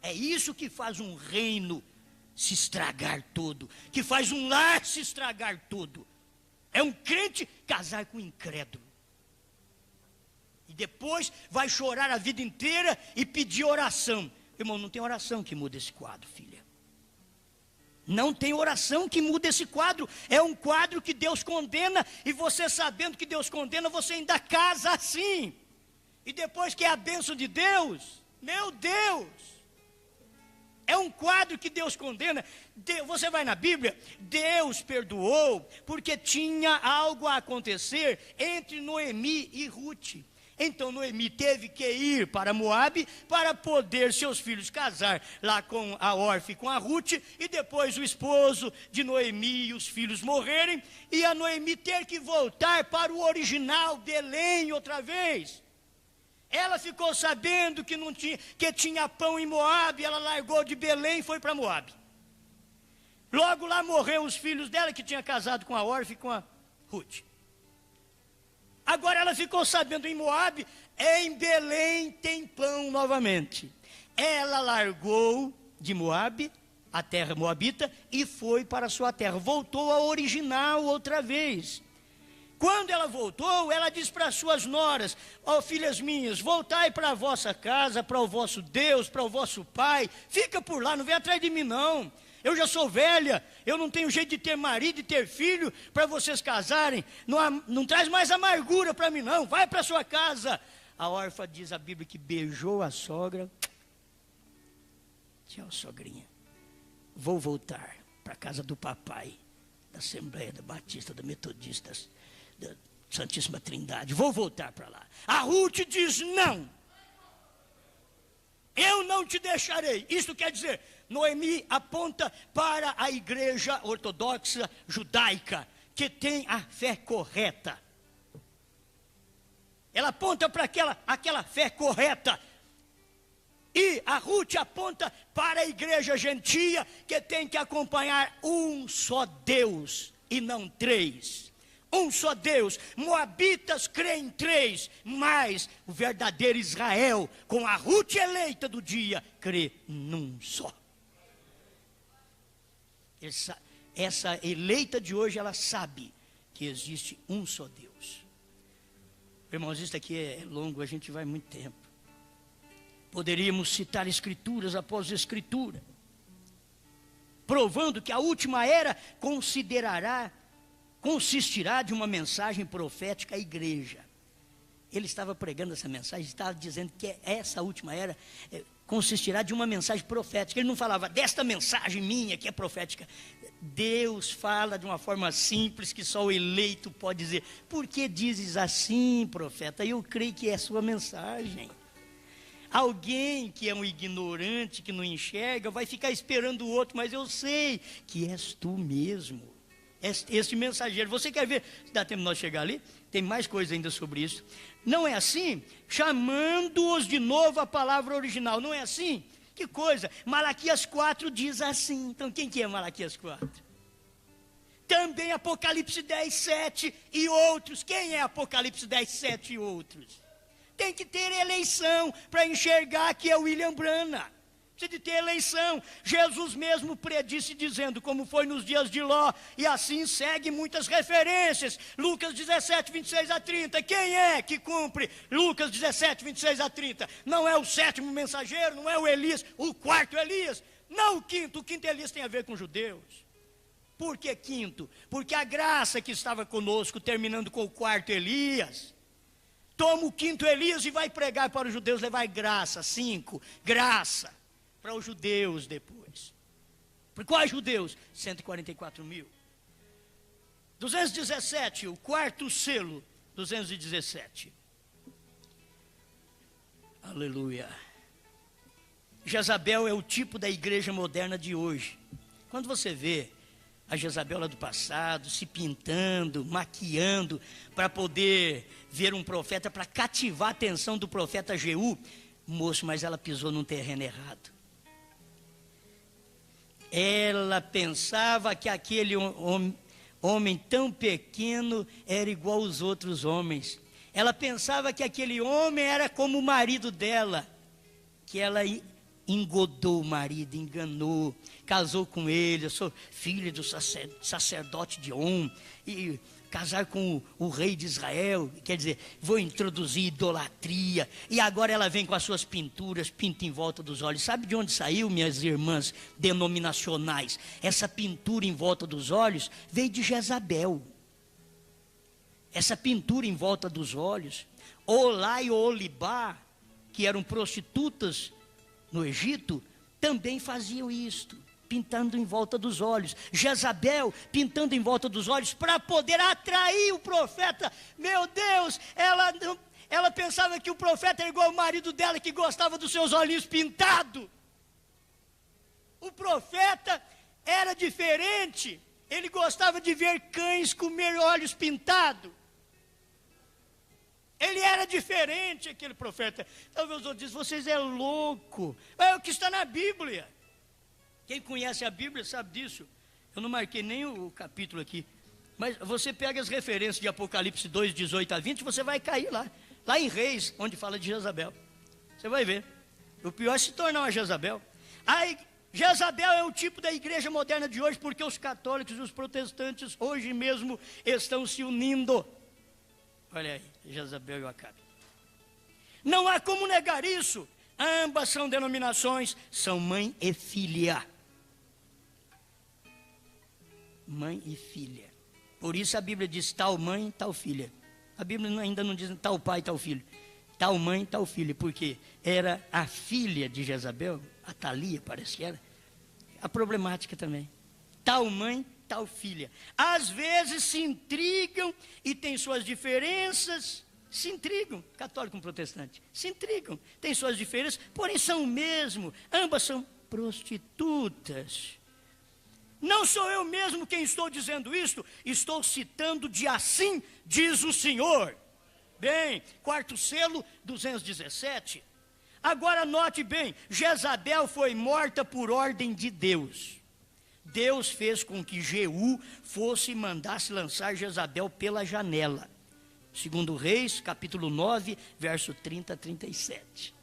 É isso que faz um reino se estragar todo, que faz um lar se estragar todo. É um crente casar com um incrédulo. E depois vai chorar a vida inteira e pedir oração. Irmão, não tem oração que muda esse quadro, filha. Não tem oração que muda esse quadro. É um quadro que Deus condena. E você sabendo que Deus condena, você ainda casa assim. E depois que é a bênção de Deus, meu Deus, é um quadro que Deus condena. Você vai na Bíblia, Deus perdoou porque tinha algo a acontecer entre Noemi e Ruth. Então Noemi teve que ir para Moabe para poder seus filhos casar lá com a Orfa e com a Ruth, e depois o esposo de Noemi e os filhos morrerem, e a Noemi ter que voltar para o original, Belém, outra vez. Ela ficou sabendo que tinha pão em Moabe, ela largou de Belém e foi para Moabe. Logo lá morreram os filhos dela, que tinha casado com a Orfa e com a Ruth. Agora ela ficou sabendo em Moabe, em Belém tem pão novamente. Ela largou de Moabe, a terra moabita, e foi para a sua terra. Voltou ao original outra vez. Quando ela voltou, ela disse para as suas noras: ó, filhas minhas, voltai para a vossa casa, para o vosso Deus, para o vosso pai. Fica por lá, não vem atrás de mim não. Eu já sou velha, eu não tenho jeito de ter marido e ter filho para vocês casarem. Não traz mais amargura para mim não, vai para sua casa. A órfã diz a Bíblia que beijou a sogra. Tchau, sogrinha. Vou voltar para a casa do papai, da Assembleia, da Batista, da Metodista, da Santíssima Trindade. Vou voltar para lá. A Ruth diz não. Eu não te deixarei. Isso quer dizer, Noemi aponta para a igreja ortodoxa judaica, que tem a fé correta. Ela aponta para aquela fé correta. E a Ruth aponta para a igreja gentia, que tem que acompanhar um só Deus e não três. Um só Deus. Moabitas creem em três, mas o verdadeiro Israel, com a Ruth eleita do dia, crê num só. Essa eleita de hoje, ela sabe que existe um só Deus. Irmãos, isso aqui é longo, a gente vai muito tempo. Poderíamos citar escrituras após escritura, provando que a última era consistirá de uma mensagem profética à igreja. Ele estava pregando essa mensagem, estava dizendo que essa última era consistirá de uma mensagem profética. Ele não falava desta mensagem minha que é profética. Deus fala de uma forma simples que só o eleito pode dizer. Por que dizes assim, profeta? Eu creio que é a sua mensagem. Alguém que é um ignorante, que não enxerga, vai ficar esperando o outro, mas eu sei que és tu mesmo. Este mensageiro. Você quer ver? Se dá tempo de nós chegar ali? Tem mais coisa ainda sobre isso. Não é assim? Chamando-os de novo à palavra original. Não é assim? Que coisa, Malaquias 4 diz assim. Então quem que é Malaquias 4? Também Apocalipse 10, 7 e outros. Quem é Apocalipse 10, 7 e outros? Tem que ter eleição para enxergar que é William Branham. Precisa de ter eleição. Jesus mesmo predisse dizendo, como foi nos dias de Ló, e assim segue muitas referências. Lucas 17, 26 a 30. Quem é que cumpre Lucas 17, 26 a 30? Não é o sétimo mensageiro, não é o Elias, o quarto Elias, não o quinto Elias tem a ver com judeus. Por que quinto? Porque a graça que estava conosco, terminando com o quarto Elias, toma o quinto Elias e vai pregar para os judeus, levar graça, 5, graça. Para os judeus depois. Por quais judeus? 144 mil. 217, o quarto selo, 217. Aleluia. Jezabel é o tipo da igreja moderna de hoje. Quando você vê a Jezabel lá do passado, se pintando, maquiando, para poder ver um profeta, para cativar a atenção do profeta Jeú, moço, mas ela pisou num terreno errado. Ela pensava que aquele homem tão pequeno era igual aos outros homens. Ela pensava que aquele homem era como o marido dela, que ela engodou o marido, enganou, casou com ele. Eu sou filha do sacerdote de On, e casar com o rei de Israel, quer dizer, vou introduzir idolatria. E agora ela vem com as suas pinturas, pinta em volta dos olhos. Sabe de onde saiu, minhas irmãs denominacionais? Essa pintura em volta dos olhos veio de Jezabel. Essa pintura em volta dos olhos, Olá e Olibá, que eram prostitutas no Egito, também faziam isto, pintando em volta dos olhos. Jezabel pintando em volta dos olhos para poder atrair o profeta. Meu Deus, ela pensava que o profeta era igual ao marido dela, que gostava dos seus olhinhos pintados. O profeta era diferente. Ele gostava de ver cães comer olhos pintados. Ele era diferente, aquele profeta. Talvez os outros dizem, vocês é louco. É o que está na Bíblia. Quem conhece a Bíblia sabe disso. Eu não marquei nem o capítulo aqui. Mas você pega as referências de Apocalipse 2, 18 a 20, você vai cair lá. Lá em Reis, onde fala de Jezabel. Você vai ver. O pior é se tornar uma Jezabel. Jezabel é o tipo da igreja moderna de hoje, porque os católicos e os protestantes hoje mesmo estão se unindo. Olha aí, Jezabel e o Acabe. Não há como negar isso. Ambas são denominações, são mãe e filha. Mãe e filha. Por isso a Bíblia diz tal mãe, tal filha. A Bíblia ainda não diz tal pai, tal filho. Tal mãe, tal filha. Porque era a filha de Jezabel, a Thalia parece que era, a problemática também. Tal mãe, tal filha. Às vezes se intrigam e têm suas diferenças. Se intrigam, católico com protestante, se intrigam, têm suas diferenças, porém são o mesmo, ambas são prostitutas. Não sou eu mesmo quem estou dizendo isto, estou citando de assim diz o Senhor. Bem, quarto selo, 217. Agora note bem, Jezabel foi morta por ordem de Deus. Deus fez com que Jeú fosse e mandasse lançar Jezabel pela janela. Segundo Reis, capítulo 9, verso 30 a 37.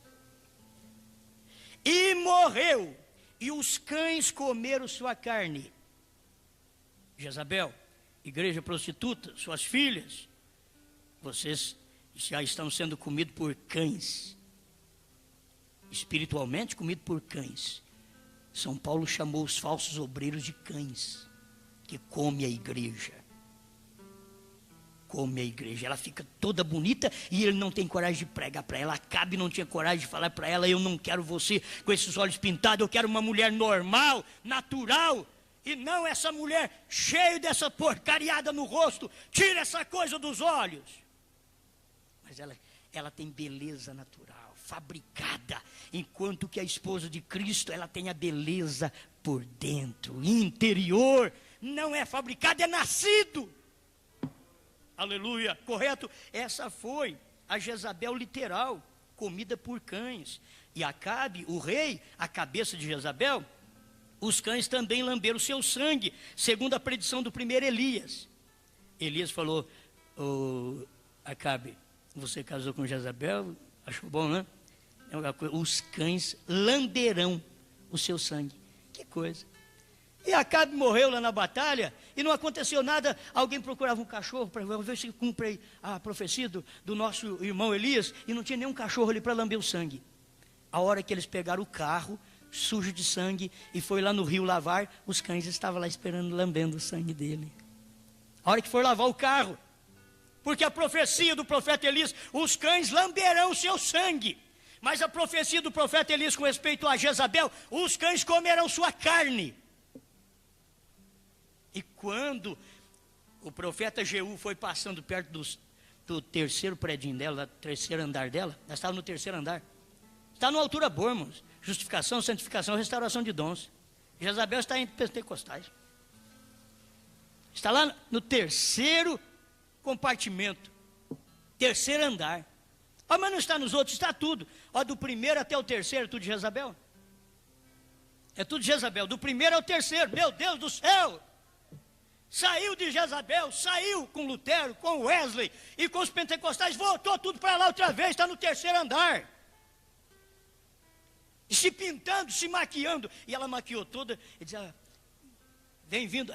E morreu, e os cães comeram sua carne. Jezabel, igreja prostituta, suas filhas, vocês já estão sendo comidos por cães. Espiritualmente comidos por cães. São Paulo chamou os falsos obreiros de cães, que come a igreja. Come a igreja, ela fica toda bonita e ele não tem coragem de pregar para ela. Acabe não tinha coragem de falar para ela, eu não quero você com esses olhos pintados, eu quero uma mulher normal, natural, e não essa mulher cheia dessa porcariada no rosto. Tira essa coisa dos olhos. Mas ela tem beleza natural, fabricada, enquanto que a esposa de Cristo, ela tem a beleza por dentro, interior, não é fabricada, é nascido. Aleluia, correto? Essa foi a Jezabel literal, comida por cães. E Acabe, o rei, a cabeça de Jezabel, os cães também lamberam o seu sangue, segundo a predição do primeiro Elias. Elias falou: Acabe, você casou com Jezabel, achou bom, né? Os cães lamberão o seu sangue. Que coisa. E Acabe morreu lá na batalha e não aconteceu nada. Alguém procurava um cachorro para ver se cumpre a profecia do nosso irmão Elias, e não tinha nenhum cachorro ali para lamber o sangue. A hora que eles pegaram o carro sujo de sangue e foi lá no rio lavar, os cães estavam lá esperando, lambendo o sangue dele. A hora que for lavar o carro, porque a profecia do profeta Elias, os cães lamberão o seu sangue. Mas a profecia do profeta Elias com respeito a Jezabel, os cães comerão sua carne. E quando o profeta Jeú foi passando perto do terceiro predinho dela, do terceiro andar dela, nós estávamos no terceiro andar. Está numa altura boa, irmãos. Justificação, santificação, restauração de dons. Jezabel está entre pentecostais. Está lá no terceiro compartimento, terceiro andar. Mas não está nos outros, está tudo. Do primeiro até o terceiro, tudo de Jezabel. É tudo de Jezabel, do primeiro ao terceiro. Meu Deus do céu! Saiu de Jezabel, saiu com Lutero, com Wesley e com os pentecostais, voltou tudo para lá outra vez, está no terceiro andar. Se pintando, se maquiando. E ela maquiou toda e dizia: vem vindo,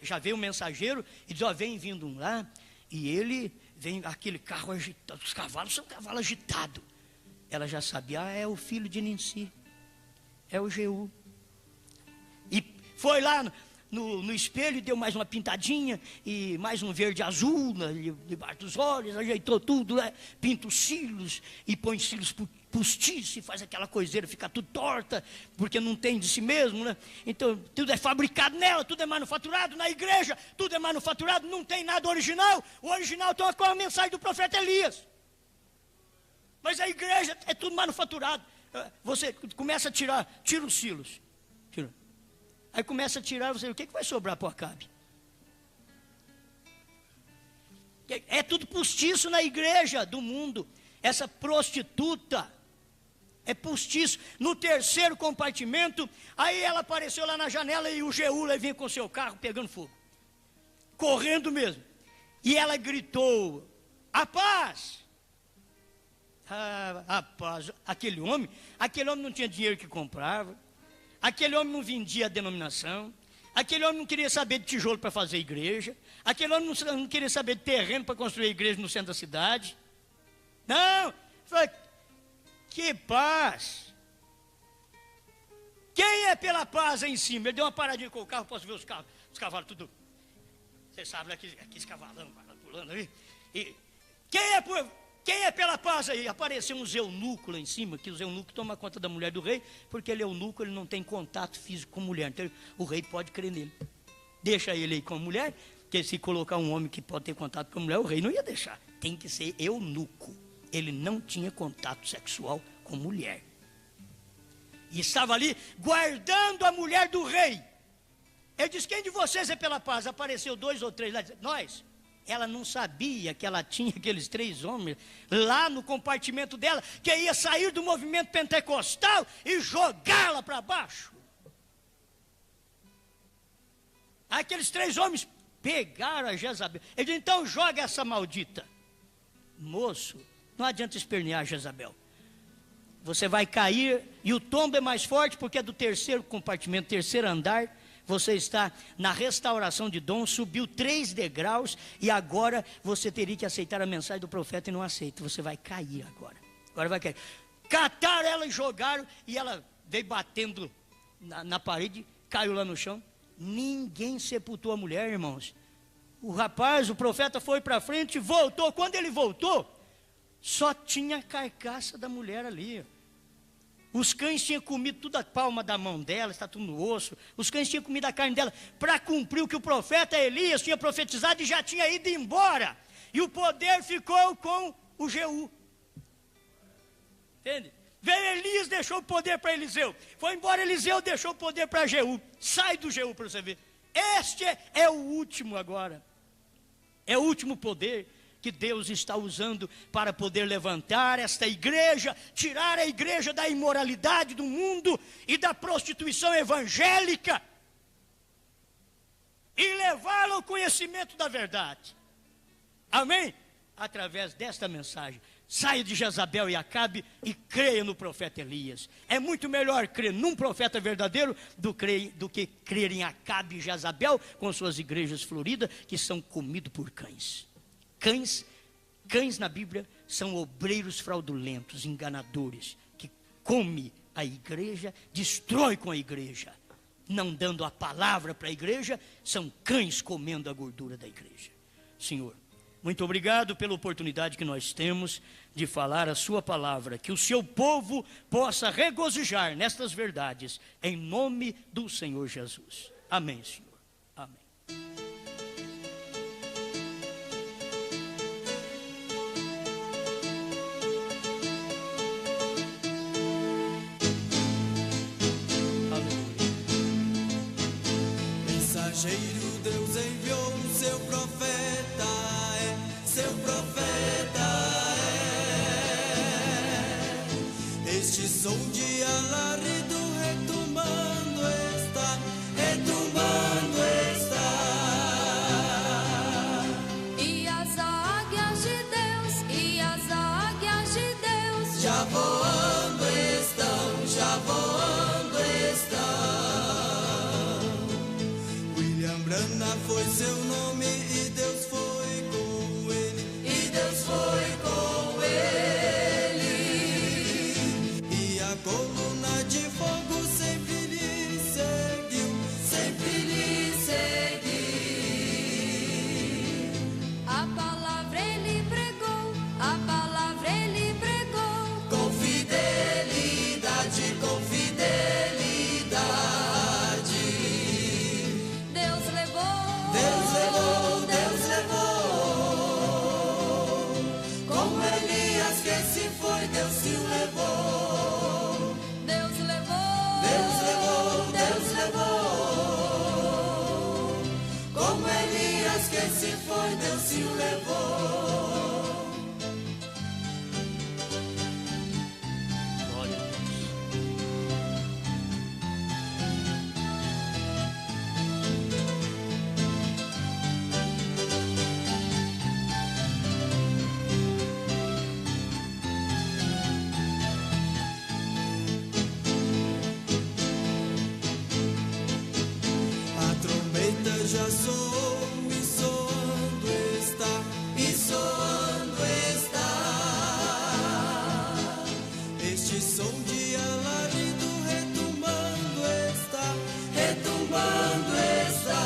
já veio um mensageiro e diz: vem vindo um lá, e ele vem, aquele carro agitado, os cavalos são cavalo agitado. Ela já sabia: é o filho de Ninsi, é o Jeú. E foi lá no espelho e deu mais uma pintadinha e mais um verde azul debaixo dos olhos, ajeitou tudo, pinta os cílios e põe cílios postiços e faz aquela coiseira ficar tudo torta, porque não tem de si mesmo, né? Então tudo é fabricado nela, tudo é manufaturado. Na igreja tudo é manufaturado, não tem nada original. O original está com a mensagem do profeta Elias, mas a igreja é tudo manufaturado. Você começa a tira os cílios, aí começa a tirar, o que vai sobrar para o Acabe? É tudo postiço na igreja do mundo. Essa prostituta é postiço. No terceiro compartimento, aí ela apareceu lá na janela e o Jeú vinha com seu carro pegando fogo, correndo mesmo. E ela gritou: a paz! A paz. Aquele homem não tinha dinheiro que comprava. Aquele homem não vendia a denominação. Aquele homem não queria saber de tijolo para fazer igreja. Aquele homem não queria saber de terreno para construir igreja no centro da cidade. Não, falei: que paz. Quem é pela paz aí em cima? Ele deu uma paradinha com o carro, posso ver os cavalos tudo. Você sabe, aqueles cavalão pulando ali. E quem é pela paz aí? Apareceu um eunuco lá em cima, que o eunuco toma conta da mulher do rei, porque ele é eunuco, ele não tem contato físico com mulher. Então o rei pode crer nele. Deixa ele aí com a mulher, porque se colocar um homem que pode ter contato com a mulher, o rei não ia deixar. Tem que ser eunuco. Ele não tinha contato sexual com mulher. E estava ali guardando a mulher do rei. Ele disse: quem de vocês é pela paz? Apareceu 2 ou 3 lá, nós. Ela não sabia que ela tinha aqueles 3 homens lá no compartimento dela, que ia sair do movimento pentecostal e jogá-la para baixo. Aqueles 3 homens pegaram a Jezabel. Ele disse: então joga essa maldita. Moço, não adianta espernear Jezabel. Você vai cair e o tombo é mais forte, porque é do terceiro compartimento, terceiro andar. Você está na restauração de dom, subiu 3 degraus e agora você teria que aceitar a mensagem do profeta e não aceita. Você vai cair agora. Agora vai cair. Cataram ela e jogaram e ela veio batendo na parede, caiu lá no chão. Ninguém sepultou a mulher, irmãos. O rapaz, o profeta foi para frente, voltou. Quando ele voltou, só tinha a carcaça da mulher ali. Os cães tinham comido toda a palma da mão dela, está tudo no osso. Os cães tinham comido a carne dela para cumprir o que o profeta Elias tinha profetizado e já tinha ido embora. E o poder ficou com o Jeú. Entende? Veio Elias, deixou o poder para Eliseu. Foi embora Eliseu, deixou o poder para Jeú. Sai do Jeú para você ver. Este é o último agora. É o último poder. que Deus está usando para poder levantar esta igreja, tirar a igreja da imoralidade do mundo e da prostituição evangélica e levá-la ao conhecimento da verdade. Amém? Através desta mensagem. Saia de Jezabel e Acabe e creia no profeta Elias. É muito melhor crer num profeta verdadeiro do que crer em Acabe e Jezabel com suas igrejas floridas que são comidos por cães. Cães na Bíblia são obreiros fraudulentos, enganadores, que comem a igreja, destrói com a igreja. Não dando a palavra para a igreja, são cães comendo a gordura da igreja. Senhor, muito obrigado pela oportunidade que nós temos de falar a sua palavra, que o seu povo possa regozijar nestas verdades, em nome do Senhor Jesus. Amém, Senhor. Amém. Aleluia. Mensageiro, Deus enviou o seu profeta, seu profeta este som de alarido retumbando está, retumbando está. E as águias de Deus, e as águias de Deus Já voando estão, já voando estão. William Branham foi seu nome e Deus foi com ele, e Deus foi com ele. E a coluna de fogo sempre lhe seguiu, sempre lhe seguiu. a palavra ele pregou, a palavra ele pregou. Com fidelidade, com fidelidade. Deus levou, Deus levou, Deus levou. Como Elias que se foi, Deus se o levou. Deus levou, Deus levou, Deus levou. Como Elias que se foi, Deus se o levou. Glória a Deus. A trombeta já soou e soando está, e soando está. Este som de alarido retumbando está, retumbando está.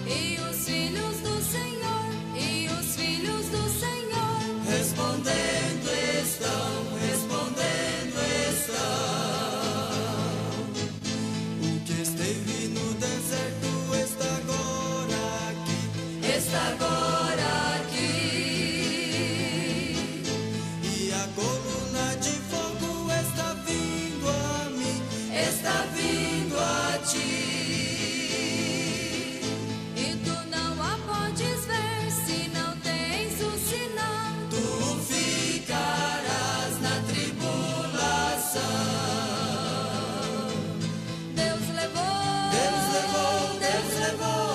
e os filhos do Senhor, e os filhos do Senhor. Respondendo estão, respondendo estão. O que esteve no deserto está agora aqui, está agora aqui. E a coluna de fogo está vindo a mim, está vindo a ti. E tu não a podes ver se não tens o sinal. Tu ficarás na tribulação. Deus levou, Deus levou, Deus levou.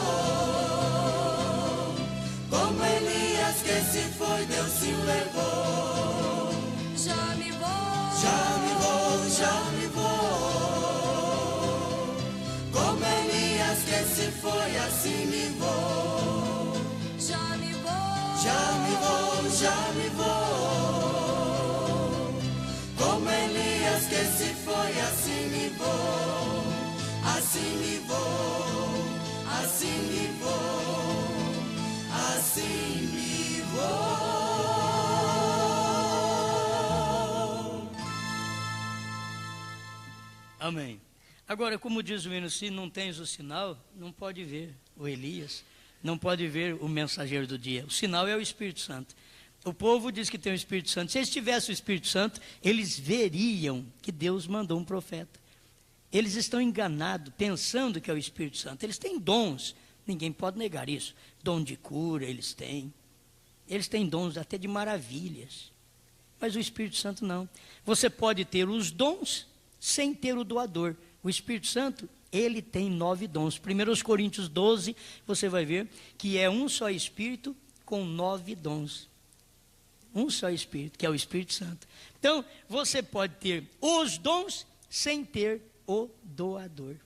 Como Elias que se foi, Deus se o levou. já me vou, Já me vou, já me vou. Como Elias que se foi, assim me vou. já me vou, Já me vou, já me vou. Como Elias que se foi, assim me vou. Assim me vou, assim me vou, assim me vou. Amém. Agora, como diz o hino, se não tens o sinal, não pode ver o Elias, não pode ver o mensageiro do dia. O sinal é o Espírito Santo. O povo diz que tem o Espírito Santo. Se eles tivessem o Espírito Santo, eles veriam que Deus mandou um profeta. Eles estão enganados, pensando que é o Espírito Santo. Eles têm dons, Ninguém pode negar isso. Dom de cura eles têm. Eles têm dons até de maravilhas. Mas o Espírito Santo não. Você pode ter os dons sem ter o doador. O Espírito Santo, ele tem 9 dons. 1 Coríntios 12, você vai ver que é um só Espírito com 9 dons. Um só Espírito, que é o Espírito Santo. Então, você pode ter os dons sem ter o doador.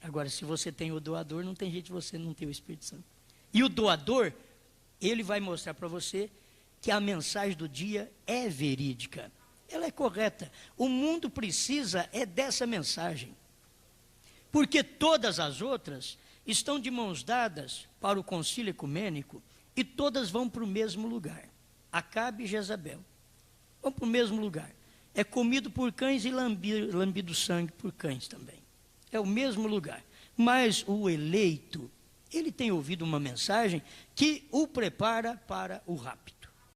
Agora, se você tem o doador, não tem jeito de você não ter o Espírito Santo. E o doador, ele vai mostrar para você que a mensagem do dia é verídica. Ela é correta. O mundo precisa dessa mensagem. Porque todas as outras estão de mãos dadas para o concílio ecumênico e todas vão para o mesmo lugar. Acabe e Jezabel. Vão para o mesmo lugar. É comido por cães e lambido sangue por cães também. É o mesmo lugar. Mas o eleito, ele tem ouvido uma mensagem que o prepara para o rapto.